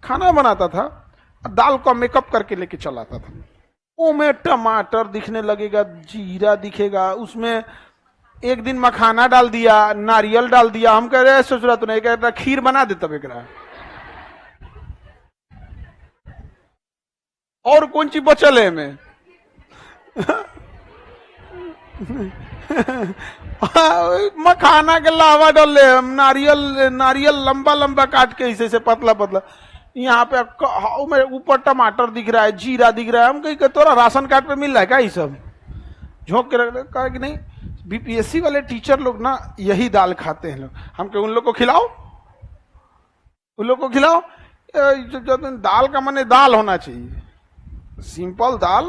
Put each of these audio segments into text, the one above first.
खाना बनाता था, दाल को मेकअप करके लेके चल आता था। वो में टमाटर दिखने लगेगा, जीरा दिखेगा, उसमें एक दिन मखाना डाल दिया, नारियल डाल दिया। हम कह रहे ससुरा तो नहीं, कह रहा खीर बना दे तब एक और कौन चीज बचल है में मखाना के लावा डाल ले, नारियल लंबा लंबा काट के इसे से पतला पतला, यहाँ पे ऊपर टमाटर दिख रहा है, जीरा दिख रहा है। हम कहीं तोरा राशन कार्ड पे मिल रहा है क्या ये सब? झोंक के रख, कहा कि नहीं बीपीएससी वाले टीचर लोग ना यही दाल खाते हैं लोग। हम कहे उन लोग को खिलाओ, उन लोग को खिलाओ। जो दाल का माने दाल होना चाहिए, सिंपल दाल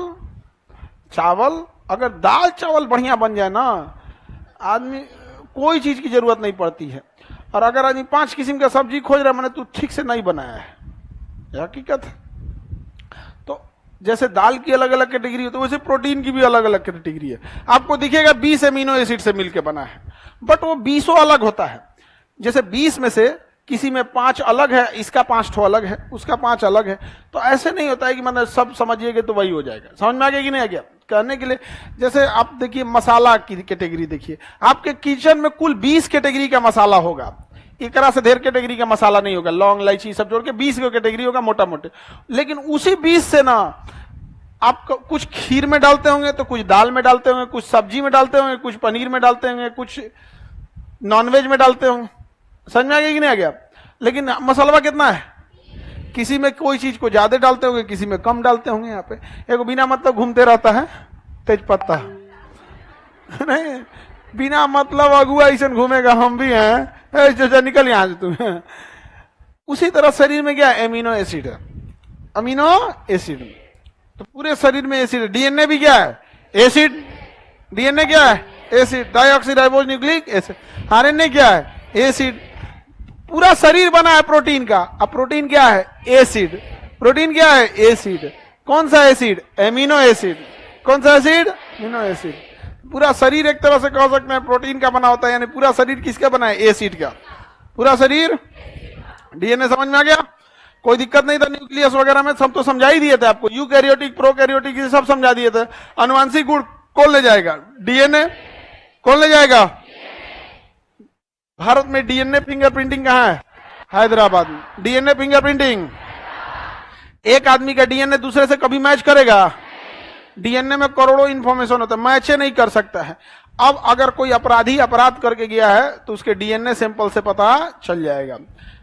चावल। अगर दाल चावल बढ़िया बन जाए ना, आदमी कोई चीज की जरूरत नहीं पड़ती है। और अगर आदमी 5 किस्म का सब्जी खोज रहा है, मैंने तू ठीक से नहीं बनाया है, यह हकीकत है। तो जैसे दाल की अलग अलग कैटेगरी है, तो वैसे प्रोटीन की भी अलग अलग कैटेगरी है। आपको दिखेगा 20 एमिनो एसिड से मिलकर बना है, बट वो 20 अलग होता है। जैसे 20 में से किसी में 5 अलग है, इसका 5 ठो अलग है, उसका 5 अलग है। तो ऐसे नहीं होता है कि मतलब सब समझिएगा तो वही हो जाएगा। समझ में आ गया कि नहीं आ गया? कहने के लिए जैसे आप देखिए मसाला की कैटेगरी देखिए, आपके किचन में कुल 20 कैटेगरी का मसाला होगा। एक तरह से ढेर कैटेगरी का मसाला नहीं होगा, लौंग इलायची सब जोड़ के 20 का कैटेगरी होगा मोटा मोटे। लेकिन उसी 20 से ना आप कुछ खीर में डालते होंगे, तो कुछ दाल में डालते होंगे, कुछ सब्जी में डालते होंगे, कुछ पनीर में डालते होंगे, कुछ नॉनवेज में डालते होंगे। समझ में आ गया कि नहीं आ गया? लेकिन मसाला कितना है? किसी में कोई चीज को ज्यादा डालते होंगे, किसी में कम डालते होंगे। यहाँ पे एक बिना मतलब घूमते रहता है तेज पत्ता नहीं, बिना मतलब अगुआ ऐसा घूमेगा, हम भी हैं जो निकल यहां से तुम्हें। उसी तरह शरीर में क्या है? एमिनो एसिड है, अमीनो एसिड। तो पूरे शरीर में एसिड है। डीएनए भी क्या है? एसिड। डीएनए क्या है? Acid, deoxyribose nucleic acid. RNA क्या है? एसिड। पूरा शरीर बना है प्रोटीन का। अब प्रोटीन क्या है? एसिड। प्रोटीन क्या है? एसिड। कौन सा एसिड? Amino acid. कौन सा एसिड? Amino acid. पूरा शरीर एक तरह से कह सकते हैं प्रोटीन का बना होता है, यानी पूरा शरीर किसका बना है? एसिड का। पूरा शरीर। डीएनए समझ में आ गया? कोई दिक्कत नहीं था। न्यूक्लियस वगैरह में सब तो समझा ही दिए थे आपको, यूकैरियोटिक प्रोकैरियोटिक सब समझा दिए थे। अनुवांशिक गुण कौन ले जाएगा? डीएनए। कौन ले जाएगा? भारत में डीएनए फिंगरप्रिंटिंग कहां है? हैदराबाद में। डीएनए फिंगरप्रिंटिंग, एक आदमी का डीएनए दूसरे से कभी मैच करेगा? डीएनए में करोड़ों इंफॉर्मेशन होता है, मैच नहीं कर सकता है। अब अगर कोई अपराधी अपराध करके गया है तो उसके डीएनए सैंपल से पता चल जाएगा।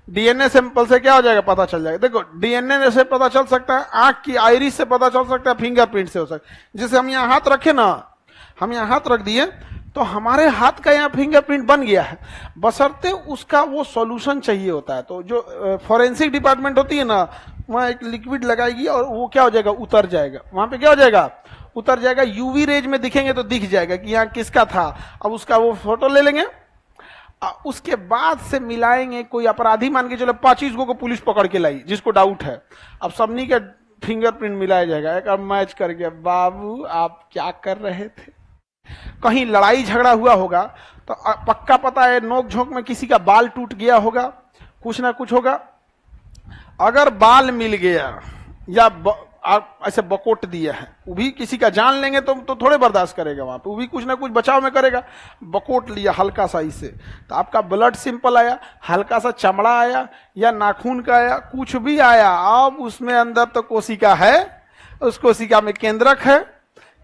डीएनए सैंपल से क्या हो जाएगा? पता चल जाएगा। देखो डीएनए से पता चल सकता है, आंख की आइरिस से पता चल सकता है, फिंगरप्रिंट से हो सकता है। जैसे हम यहाँ हाथ रखे ना, हम यहाँ हाथ रख दिए तो हमारे हाथ का यहाँ फिंगरप्रिंट बन गया है, बशर्ते उसका वो सॉल्यूशन चाहिए होता है। तो जो फॉरेंसिक डिपार्टमेंट होती है ना, वहां एक लिक्विड लगाएगी और वो क्या हो जाएगा? उतर जाएगा। वहां पे क्या हो जाएगा? उतर जाएगा। यूवी रेज में दिखेंगे तो दिख जाएगा कि यहाँ किसका था। अब उसका वो फोटो ले लेंगे, उसके बाद से मिलाएंगे। कोई अपराधी मान के चलो 25 को पुलिस पकड़ के लाई जिसको डाउट है, अब सबनी के फिंगरप्रिंट मिलाया जाएगा, एक मैच करके। बाबू आप क्या कर रहे थे? कहीं लड़ाई झगड़ा हुआ होगा तो पक्का पता है नोक झोंक में किसी का बाल टूट गया होगा, कुछ ना कुछ होगा। अगर बाल मिल गया या ऐसे बकोट दिया है, वो भी किसी का जान लेंगे तो थोड़े बर्दाश्त करेगा, वहां पे वो भी कुछ ना कुछ बचाव में करेगा। बकोट लिया हल्का सा इससे, तो आपका ब्लड सिंपल आया, हल्का सा चमड़ा आया या नाखून का आया, कुछ भी आया, अब उसमें अंदर तो कोशिका है, उस कोशिका में केंद्रक है,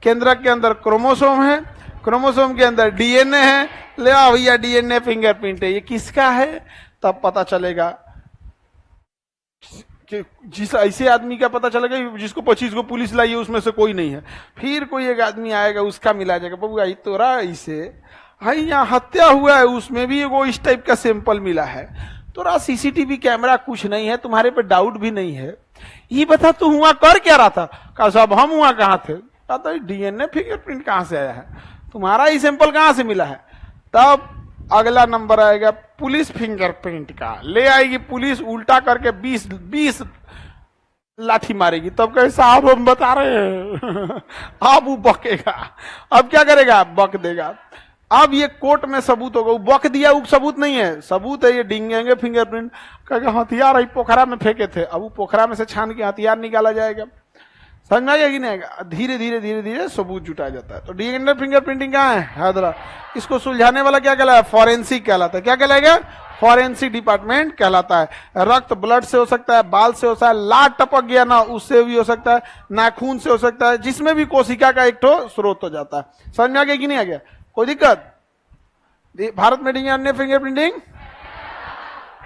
केंद्रक के अंदर क्रोमोसोम है, क्रोमोसोम के अंदर डीएनए है। ले आओ भैया डीएनए फिंगरप्रिंट है, ये किसका है? तब पता चलेगा कि जिस ऐसे आदमी का पता चलेगा जिसको 25 को पुलिस लाई है उसमें से कोई नहीं है। फिर कोई एक आदमी आएगा, उसका मिला जाएगा। बबुआ ये तोरा ऐसे भाई यहाँ हत्या हुआ है, उसमें भी वो इस टाइप का सैंपल मिला है। तोरा सीसीटीवी कैमरा कुछ नहीं है, तुम्हारे पे डाउट भी नहीं है, ये बता तू हुआ कर क्या रहा था? कहा साहब हम हुआ कहाँ थे? तो डीएनए फिंगरप्रिंट कहां से आया है? तुम्हारा ही सैंपल कहां से मिला है? तब अगला नंबर आएगा पुलिस फिंगरप्रिंट का। ले आएगी पुलिस, उल्टा करके 20 लाठी मारेगी। तब कहे साहब हम बता रहे हैं अब वो बकेगा। अब क्या करेगा? बक देगा। अब ये कोर्ट में सबूत होगा, बक दिया वो सबूत नहीं है, सबूत है, ये डिंगेंगे फिंगरप्रिंट कहेगा हथियार है पोखरा में फेंके थे, अब वो पोखरा में से छान के हथियार निकाला जाएगा। समझ में आएगा कि नहीं आएगा? धीरे धीरे धीरे धीरे सबूत जुटा जाता है। तो डीएनए फिंगरप्रिंटिंग कहाँ है? हैदराबाद। इसको सुलझाने वाला क्या कहलाता है? फॉरेंसिक कहलाता है। क्या कहलाएगा? फॉरेंसिक डिपार्टमेंट कहलाता है। रक्त ब्लड से हो सकता है, बाल से हो सकता है, लार टपक गया ना उससे भी हो सकता है, नाखून से हो सकता है, जिसमें भी कोशिका का एक ठो स्रोत हो जाता है। समझ में आ गया कि नहीं आ गया? कोई दिक्कत? भारत में डीएनए फिंगरप्रिंटिंग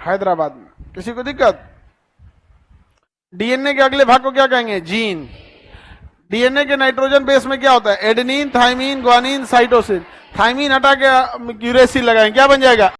हैदराबाद में। किसी को दिक्कत? डीएनए के अगले भाग को क्या कहेंगे? जीन। डीएनए के नाइट्रोजन बेस में क्या होता है? Adenine, thymine, guanine, cytosine. Thymine हटा के यूरेसिल लगाएंगे, क्या बन जाएगा?